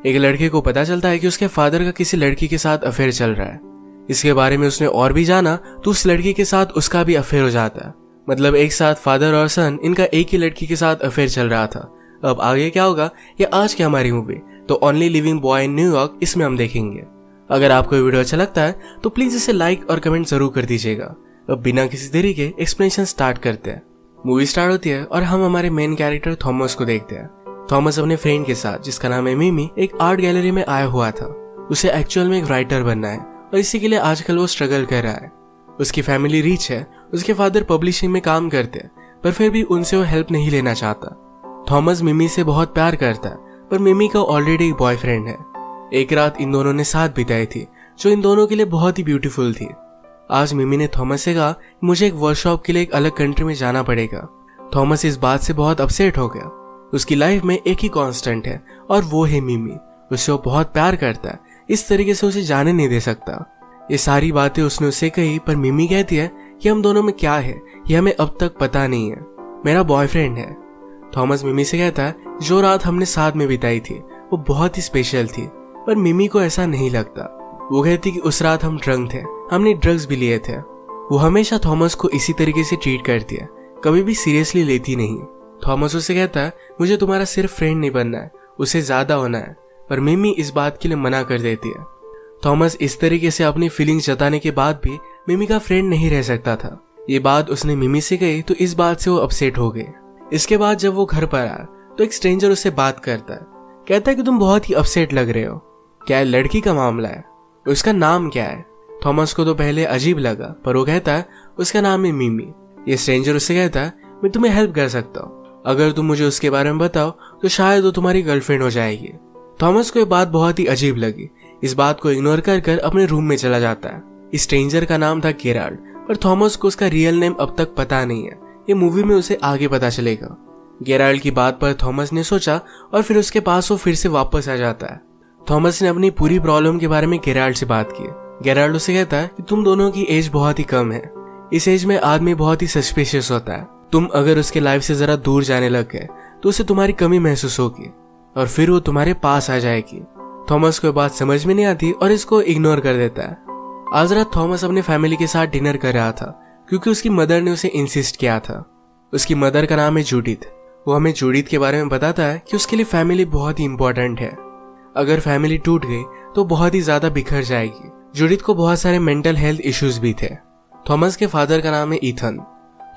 एक लड़के को पता चलता है कि उसके फादर का किसी लड़की के साथ अफेयर चल रहा है। इसके बारे में उसने और भी जाना तो उस लड़की के साथ उसका भी अफेयर हो जाता है। मतलब एक साथ फादर और सन, इनका एक ही लड़की के साथ अफेयर चल रहा था। अब आगे क्या होगा ये आज की हमारी मूवी तो only living boy in New York, इसमें हम देखेंगे। अगर आपको ये वीडियो अच्छा लगता है तो प्लीज इसे लाइक और कमेंट जरूर कर दीजिएगा। अब बिना किसी देरी के एक्सप्लेनेशन स्टार्ट करते हैं। मूवी स्टार्ट होती है और हम हमारे मेन कैरेक्टर थॉमस को देखते हैं। थॉमस अपने फ्रेंड के साथ, जिसका नाम है मिमी, एक आर्ट गैलरी में आया हुआ था। उसे एक्चुअल में एक राइटर बनना है और इसी के लिए आजकल वो स्ट्रगल कर रहा है। उसकी फैमिली रिच है, उसके फादर पब्लिशिंग में काम करते हैं, पर फिर भी उनसे वो हेल्प नहीं लेना चाहता। थॉमस मिमी से बहुत प्यार करता है, पर मिमी का ऑलरेडी एक बॉयफ्रेंड है। एक रात इन दोनों ने साथ बिताई थी जो इन दोनों के लिए बहुत ही ब्यूटीफुल थी। आज मिमी ने थॉमस से कहा मुझे एक वर्कशॉप के लिए एक अलग कंट्री में जाना पड़ेगा। थॉमस इस बात से बहुत अपसेट हो गया। उसकी लाइफ में एक ही कांस्टेंट है और वो है मिमी। उससे वो बहुत प्यार करता है, इस तरीके से उसे जाने नहीं दे सकता। ये सारी बातें उसने उससे कही, पर मिमी कहती है कि हम दोनों में क्या है ये हमें अब तक पता नहीं है, मेरा बॉयफ्रेंड है। थॉमस मिमी से कहता है जो रात हमने साथ में बिताई थी वो बहुत ही स्पेशल थी, पर मिमी को ऐसा नहीं लगता। वो कहती कि उस रात हम ड्रंक थे, हमने ड्रग्स भी लिए थे। वो हमेशा थॉमस को इसी तरीके से ट्रीट करती है, कभी भी सीरियसली लेती नहीं। थॉमस उससे कहता है मुझे तुम्हारा सिर्फ फ्रेंड नहीं बनना है, उससे ज्यादा होना है, पर मिमी इस बात के लिए मना कर देती है। थॉमस इस तरीके से अपनी फीलिंग्स जताने के बाद भी मिमी का फ्रेंड नहीं रह सकता था। ये बात उसने मिमी से कही तो इस बात से वो अपसेट हो गए। इसके बाद जब वो घर पर आया तो एक स्ट्रेंजर उससे बात करता है, कहता है कि तुम बहुत ही अपसेट लग रहे हो, क्या है लड़की का मामला है, उसका नाम क्या है। थॉमस को तो पहले अजीब लगा, पर वो कहता है उसका नाम है मिमी। ये स्ट्रेंजर उससे कहता है मैं तुम्हें हेल्प कर सकता हूँ, अगर तुम मुझे उसके बारे में बताओ तो शायद वो तुम्हारी गर्लफ्रेंड हो जाएगी। थॉमस को ये बात बहुत ही अजीब लगी। इस बात को इग्नोर कर कर अपने रूम में चला जाता है। इस स्ट्रेंजर का नाम था गेराल्ड, पर थॉमस को उसका रियल नेम अब तक पता नहीं है। ये मूवी में उसे आगे पता चलेगा। गेराल्ड की बात पर थॉमस ने सोचा और फिर उसके पास वो फिर से वापस आ जाता है। थॉमस ने अपनी पूरी प्रॉब्लम के बारे में गेराल्ड से बात की। गेराल्ड उसे कहता है कि तुम दोनों की एज बहुत ही कम है, इस एज में आदमी बहुत ही सस्पिशियस होता है। तुम अगर उसके लाइफ से जरा दूर जाने लग गए तो उसे तुम्हारी कमी महसूस होगी और फिर वो तुम्हारे पास आ जाएगी। थॉमस को बात समझ में नहीं आती और इसको इग्नोर कर देता है। आज रात थॉमस अपने फैमिली के साथ डिनर कर रहा था क्योंकि उसकी मदर ने उसे इंसिस्ट किया था। उसकी मदर का नाम है जूडिथ। वो हमें जूडिथ के बारे में बताता है कि उसके लिए फैमिली बहुत ही इंपॉर्टेंट है। अगर फैमिली टूट गई तो बहुत ही ज्यादा बिखर जाएगी। जूडिथ को बहुत सारे मेंटल हेल्थ इश्यूज भी थे। थॉमस के फादर का नाम है ईथन।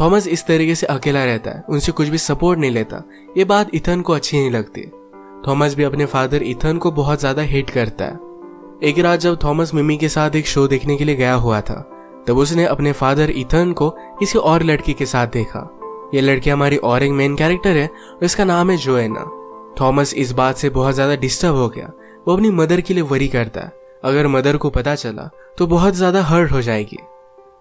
थॉमस इस तरीके से अकेला रहता है, उनसे कुछ भी सपोर्ट नहीं लेता। ये बात ईथन को अच्छी नहीं लगती। थॉमस भी अपने फादर ईथन को बहुत ज्यादा हेट करता है। एक रात जब थॉमस मिमी के साथ एक शो देखने के लिए गया हुआ था तब उसने अपने फादर ईथन को किसी और लड़की के साथ देखा। ये लड़की हमारी और एक मेन कैरेक्टर है और इसका नाम है जोएना। थॉमस इस बात से बहुत ज्यादा डिस्टर्ब हो गया। वो अपनी मदर के लिए वरी करता है, अगर मदर को पता चला तो बहुत ज्यादा हर्ट हो जाएगी।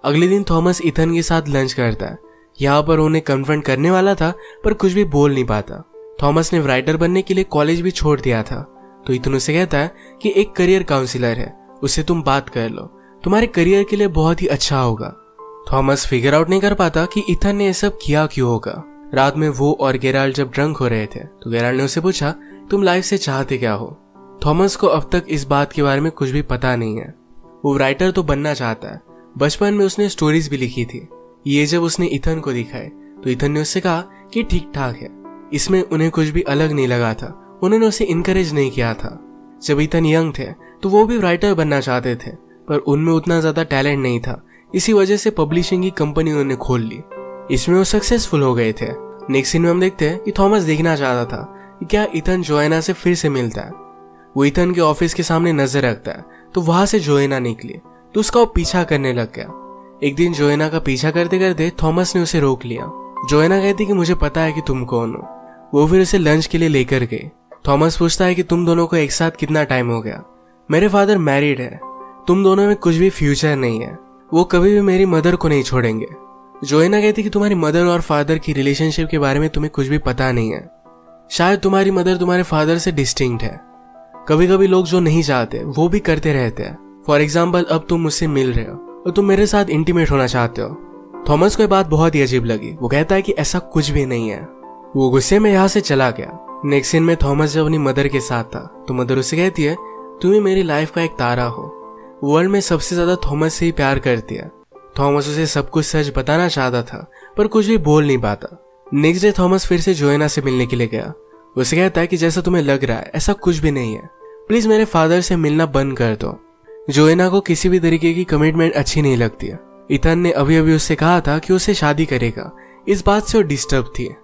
अगले दिन थॉमस ईथन के साथ लंच करता है। यहाँ पर उन्हें कन्फ्रंट करने वाला था पर कुछ भी बोल नहीं पाता। थॉमस ने राइटर बनने के लिए कॉलेज भी छोड़ दिया था। तो ईथन उसे कहता है कि एक करियर काउंसलर है, उससे तुम बात कर लो, तुम्हारे करियर के लिए बहुत ही अच्छा होगा। थॉमस फिगर आउट नहीं कर पाता कि ईथन ने ये सब किया क्यों होगा। रात में वो और गेराल्ड जब ड्रंक हो रहे थे तो गेराल्ड ने उसे पूछा तुम लाइफ से चाहते क्या हो। थॉमस को अब तक इस बात के बारे में कुछ भी पता नहीं है। वो राइटर तो बनना चाहता है, बचपन में उसने स्टोरीज भी लिखी थी। ये जब उसने ईथन को दिखाए तो ईथन ने उससे कहा कि ठीक ठाक है। इसमें उन्हें कुछ भी अलग नहीं लगा था, उन्होंने उसे इनकरेज नहीं किया था। जब ईथन यंग थे तो वो भी राइटर बनना चाहते थे, पर उनमें उतना ज्यादा टैलेंट नहीं था। इसी वजह से पब्लिशिंग की कंपनी उन्होंने खोल ली। इसमें वो सक्सेसफुल हो गए थे। नेक्स्ट सीन में हम देखते हैं कि थॉमस देखना चाहता था कि क्या ईथन जोएना से फिर से मिलता है। वो ईथन के ऑफिस के सामने नजर रखता है तो वहां से जोएना निकली तो उसका वो पीछा करने लग गया। एक दिन जोएना का पीछा करते करते थॉमस ने उसे रोक लिया। जोएना कहती कि मुझे पता है कि तुम कौन हो। वो फिर उसे लंच के लिए लेकर गए। थॉमस पूछता है कि तुम दोनों को एक साथ कितना टाइम हो गया। मेरे फादर मैरिड है, तुम दोनों में कुछ भी फ्यूचर नहीं है, वो कभी भी मेरी मदर को नहीं छोड़ेंगे। जोएना कहती कि तुम्हारी मदर और फादर की रिलेशनशिप के बारे में तुम्हें कुछ भी पता नहीं है। शायद तुम्हारी मदर तुम्हारे फादर से डिस्टिंक्ट है। कभी कभी लोग जो नहीं चाहते वो भी करते रहते हैं। फॉर एग्जाम्पल अब तुम मुझसे मिल रहे हो और तुम मेरे साथ इंटीमेट होना चाहते हो। थॉमस को ये बात बहुत ही अजीब लगी। वो कहता है कि ऐसा कुछ भी नहीं है। वो गुस्से में यहाँ से चला गया। नेक्स्ट सीन में थॉमस जब अपनी मदर के साथ था तो मदर उसे कहती है, तुम ही मेरी लाइफ का एक तारा हो। वर्ल्ड में सबसे ज्यादा थॉमस से ही प्यार करती है। थॉमस उसे सब कुछ सच बताना चाहता था पर कुछ भी बोल नहीं पाता। नेक्स्ट डे थॉमस फिर से जोएना से मिलने के लिए गया। उसे कहता है कि जैसा तुम्हें लग रहा है ऐसा कुछ भी नहीं है, प्लीज मेरे फादर से मिलना बंद कर दो। जोएना को किसी भी तरीके की कमिटमेंट अच्छी नहीं लगती है। इथन ने अभी अभी उससे कहा था कि उसे शादी करेगा, इस बात से वो डिस्टर्ब थी।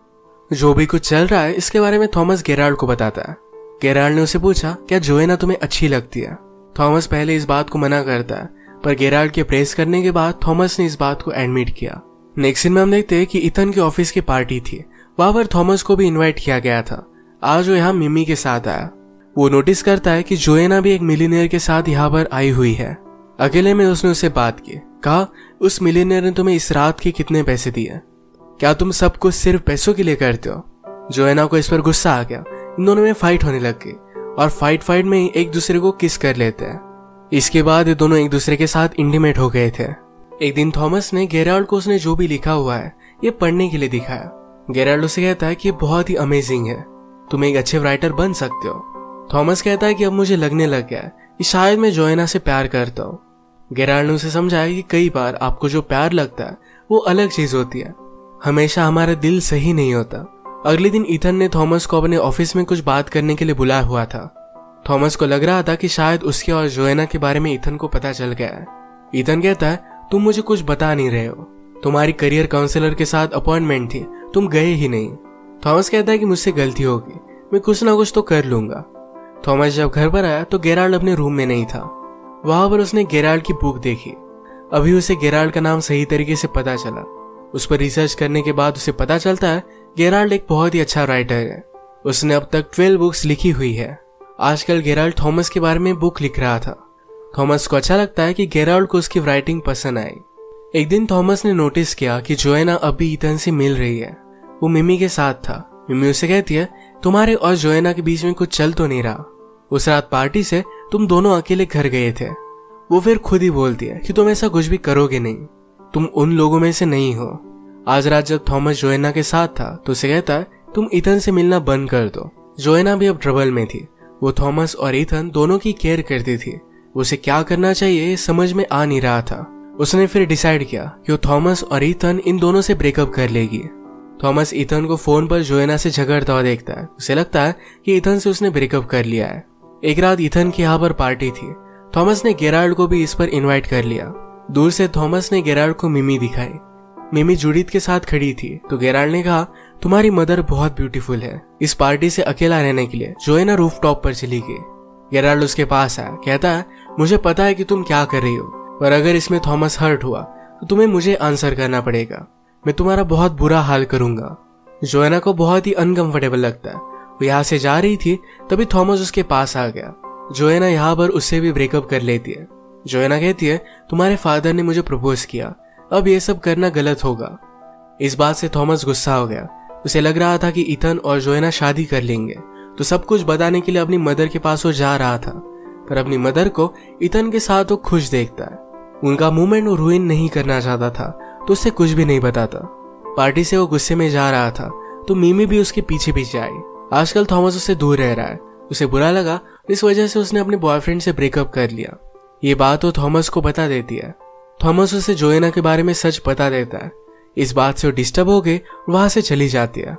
जो भी कुछ चल रहा है इसके बारे में थॉमस गेराल्ड को बताता है। गेराल्ड ने उसे पूछा, क्या जोएना तुम्हें अच्छी लगती है? थॉमस पहले इस बात को मना करता है पर गेराल्ड के प्रेस करने के बाद थॉमस ने इस बात को एडमिट किया। नेक्स्ट सीन में हम देखते हैं कि इथन के ऑफिस की पार्टी थी, वहां पर थॉमस को भी इनवाइट किया गया था। आज वो यहाँ मिमी के साथ आया। वो नोटिस करता है कि जोएना भी एक मिलियनेयर के साथ यहाँ पर आई हुई है। अकेले में उसने उससे बात की, कहा उस मिलियनेयर ने तुम्हें इस रात के कितने पैसे दिए? क्या तुम सब कुछ सिर्फ पैसों के लिए करते हो? जोएना को इस पर गुस्सा आ गया। इन दोनों में फाइट होने लग गई और फाइट में ही एक दूसरे को किस कर लेते हैं। इसके बाद ये दोनों एक दूसरे के साथ इंटीमेट हो गए थे। एक दिन थॉमस ने गेराल्ड को उसने जो भी लिखा हुआ है ये पढ़ने के लिए दिखाया। गेराल्ड उसे कहता है कि ये बहुत ही अमेजिंग है, तुम एक अच्छे राइटर बन सकते हो। थॉमस कहता है कि अब मुझे लगने लग गया है कि शायद मैं जोएना से प्यार करता हूँ। गेराल्ड ने उसे समझाया कि कई बार आपको जो प्यार लगता है वो अलग चीज होती है, हमेशा हमारा दिल सही नहीं होता। अगले दिन इथन ने थॉमस को अपने ऑफिस में कुछ बात करने के लिए बुलाया हुआ था। थॉमस को लग रहा था कि शायद उसके और जोएना के बारे में इथन को पता चल गया है। इथन कहता है, तुम मुझे कुछ बता नहीं रहे हो, तुम्हारी करियर काउंसलर के साथ अपॉइंटमेंट थी, तुम गए ही नहीं। थॉमस कहता है कि मुझसे गलती होगी, मैं कुछ ना कुछ तो कर लूंगा। थॉमस जब घर पर आया तो गेराल्ड अपने रूम में नहीं था। वहां पर उसने गेराल्ड की बुक देखी। अभी उसे गेराल्ड का नाम सही तरीके से पता चला। उस पर रिसर्च करने के बाद उसे पता चलता है गेराल्ड एक बहुत ही अच्छा राइटर है। उसने अब तक 12 बुक्स लिखी हुई है। आजकल गेराल्ड थॉमस के बारे में बुक लिख रहा था। थॉमस को अच्छा लगता है कि गेराल्ड को उसकी राइटिंग पसंद आई। एक दिन थॉमस ने नोटिस किया कि जोएना अभी इथन से मिल रही है। वो मिमी के साथ था। मिमी उसे कहती है, तुम्हारे और जोएना के बीच में कुछ चल तो नहीं रहा? उस रात पार्टी से तुम दोनों अकेले घर गए थे। वो फिर खुद ही बोलती है कि तुम ऐसा कुछ भी करोगे नहीं, तुम उन लोगों में से नहीं हो। आज रात जब थॉमस जोएना के साथ था तो उसे कहता है, तुम इथन से मिलना बंद कर दो। जोएना भी अब ट्रबल में थी। वो थॉमस और इथन दोनों की केयर करती थी। उसे क्या करना चाहिए समझ में आ नहीं रहा था। उसने फिर डिसाइड किया कि वो थॉमस और इथन इन दोनों से ब्रेकअप कर लेगी। थॉमस इथन को फोन पर जोएना से झगड़ता हुआ देखता है। उसे लगता है कि इथन से उसने ब्रेकअप कर लिया है। एक रात इथन की यहाँ पर पार्टी थी। थॉमस ने गेराल्ड को भी इस पर इनवाइट कर लिया। दूर से थॉमस ने गेराल्ड को मिमी दिखाई। मिमी जूडिथ के साथ खड़ी थी तो गेराल्ड ने कहा, तुम्हारी मदर बहुत ब्यूटीफुल है। इस पार्टी से अकेला रहने के लिए जोएना रूफटॉप पर चली गई। गेराल्ड उसके पास आया, कहता है, मुझे पता है कि तुम क्या कर रही हो, पर अगर इसमें थॉमस हर्ट हुआ तो तुम्हें मुझे आंसर करना पड़ेगा। मैं तुम्हारा बहुत बुरा हाल करूंगा। जोएना को बहुत ही अनकंफर्टेबल लगता है। वो यहाँ से जा रही थी तभी थॉमस उसके पास आ गया। जोएना यहाँ पर उससे भी ब्रेकअप कर लेती है। जोएना कहती है, तुम्हारे फादर ने मुझे प्रपोज किया, अब ये सब करना गलत होगा। इस बात से थॉमस गुस्सा हो गया। उसे लग रहा था कि इथन और जोएना शादी कर लेंगे तो सब कुछ बताने के लिए अपनी मदर के पास वो जा रहा था, पर अपनी मदर को इथन के साथ वो खुश देखता है। उनका मूवमेंट वो रुइन नहीं करना चाहता था तो उससे कुछ भी नहीं बताता। पार्टी से वो गुस्से में जा रहा था तो मिमी भी उसके पीछे पीछे आई। आजकल थॉमस उससे दूर रह रहा है। उसे बुरा लगा, इस वजह से उसने अपने बॉयफ्रेंड से ब्रेकअप कर लिया। ये बात वो थॉमस को बता देती है। थॉमस उसे जोएना के बारे में सच बता देता है। इस बात से वो डिस्टर्ब हो गई, वहां से चली जाती है।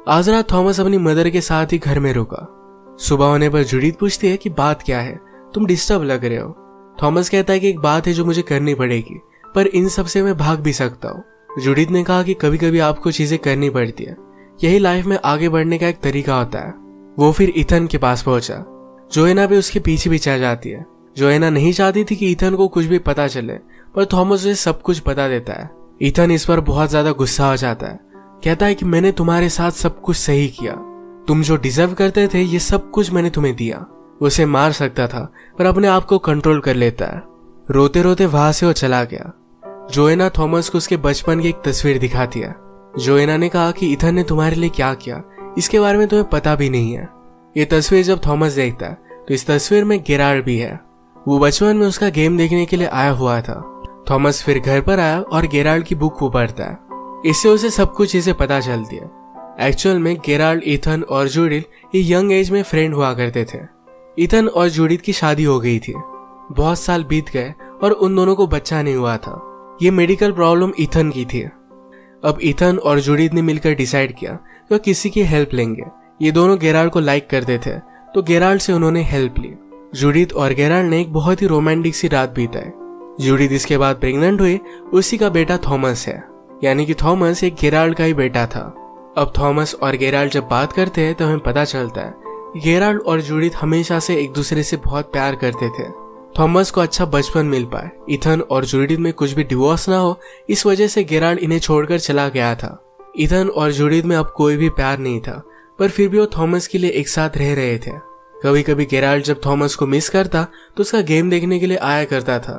आज रात थॉमस अपनी मदर के साथ ही घर में रुका। सुबह होने पर जूडिथ पूछती है कि बात क्या है, तुम डिस्टर्ब लग रहे हो। थॉमस कहता है कि एक बात है जो मुझे करनी पड़ेगी, पर इन सब से मैं भाग भी सकता हूँ। जूडिथ ने कहा कि कभी कभी आपको चीजें करनी पड़ती है, यही लाइफ में आगे बढ़ने का एक तरीका होता है। वो फिर इथन के पास पहुंचा। जोएना भी उसके पीछे पीछे जाती है। जोएना नहीं चाहती थी कि इथन को कुछ भी पता चले, पर थॉमस उसे सब कुछ बता देता है। इथन इस पर बहुत ज्यादा गुस्सा हो जाता है। कहता है कि मैंने तुम्हारे साथ सब कुछ सही किया, तुम जो डिजर्व करते थे ये सब कुछ मैंने तुम्हें दिया। उसे मार सकता था पर अपने आप को कंट्रोल कर लेता है। रोते रोते वहां से वो चला गया। जोएना थॉमस को उसके बचपन की एक तस्वीर दिखाती है। जोएना ने कहा कि इथन ने तुम्हारे लिए क्या किया इसके बारे में तुम्हें पता भी नहीं है। ये तस्वीर जब थॉमस देखता है तो इस तस्वीर में गेराल्ड भी है। वो बचपन में उसका गेम देखने के लिए आया हुआ था। थॉमस फिर घर पर आया और गेराल्ड की बुक को पढ़ता है। इससे उसे सब कुछ चीजें पता चलती है। एक्चुअल में गेराल्ड, ईथन और जूडिथ ये यंग एज में फ्रेंड हुआ करते थे। ईथन और जूडिथ की शादी हो गई थी। बहुत साल बीत गए और उन दोनों को बच्चा नहीं हुआ था। ये मेडिकल प्रॉब्लम ईथन की थी। अब ईथन और जूडिथ ने मिलकर डिसाइड किया कि वो किसी की हेल्प लेंगे। ये दोनों गेराल्ड को लाइक करते थे, तो गेराल्ड से उन्होंने हेल्प ली। जूडिथ और गेराल्ड ने एक बहुत ही रोमांटिक सी रात बिताई। जूडिथ इसके बाद प्रेग्नेंट हुई। उसी का बेटा थॉमस है, यानी कि थॉमस एक गेराल्ड का ही बेटा था। अब थॉमस और गेराल्ड जब बात करते हैं तो हमें पता चलता है कि गेराल्ड और जूडिथ हमेशा से एक दूसरे से बहुत प्यार करते थे। थॉमस को अच्छा बचपन मिल पाए, ईथन और जूडिथ में कुछ भी डिवोर्स ना हो, इस वजह से गेराल्ड इन्हें छोड़कर चला गया था। ईथन और जूडिथ में अब कोई भी प्यार नहीं था, पर फिर भी वो थॉमस के लिए एक साथ रह रहे थे। कभी कभी गेराल्ड जब थॉमस को मिस करता तो उसका गेम देखने के लिए आया करता था।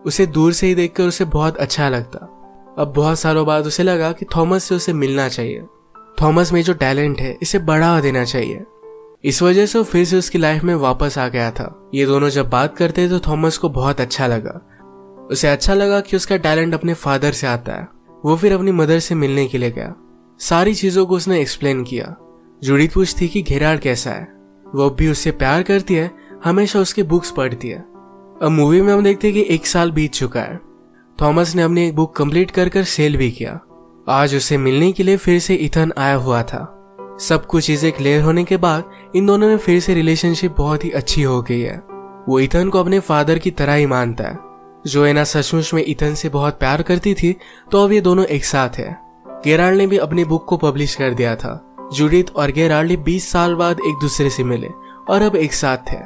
उसे दूर से ही देखकर उसे बहुत अच्छा लगता। अब बहुत सालों बाद उसे लगा कि थॉमस से उसे मिलना चाहिए। थॉमस में जो टैलेंट है इसे बढ़ावा देना चाहिए। इस वजह से वो फिर से उसकी लाइफ में वापस आ गया था। ये दोनों जब बात करते तो थॉमस को बहुत अच्छा लगा। उसे अच्छा लगा कि उसका टैलेंट अपने फादर से आता है। वो फिर अपनी मदर से मिलने के लिए गया। सारी चीजों को उसने एक्सप्लेन किया। जूडिथ पूछती कि गेराल्ड कैसा है। वो भी उससे प्यार करती है, हमेशा उसकी बुक्स पढ़ती है। अब मूवी में हम देखते हैं कि 1 साल बीत चुका है। थॉमस ने अपनी एक बुक कंप्लीट कर सेल भी किया। आज उसे मिलने के लिए फिर से ईथन आया हुआ था। सब कुछ चीजें क्लियर होने के बाद इन दोनों में फिर से रिलेशनशिप बहुत ही अच्छी हो गई है। वो ईथन को अपने फादर की तरह ही मानता है। जोएना सचमुच में ईथन से बहुत प्यार करती थी, तो अब ये दोनों एक साथ है। गेराल्ड ने भी अपनी बुक को पब्लिश कर दिया था। जूडिथ और गेराल्ड 20 साल बाद एक दूसरे से मिले और अब एक साथ थे।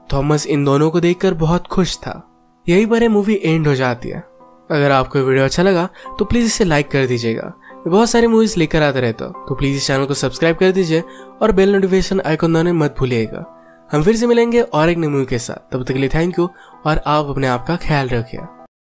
थॉमस इन दोनों को देखकर बहुत खुश था। यही पर मूवी एंड हो जाती है। अगर आपको वीडियो अच्छा लगा तो प्लीज इसे लाइक कर दीजिएगा। मैं बहुत सारी मूवीज लेकर आता रहता हूँ, तो प्लीज इस चैनल को सब्सक्राइब कर दीजिए और बेल नोटिफिकेशन आइकन दबाना मत भूलिएगा। हम फिर से मिलेंगे और एक नई मूवी के साथ। तब तक के लिए थैंक यू और आप अपने आप का ख्याल रखिए।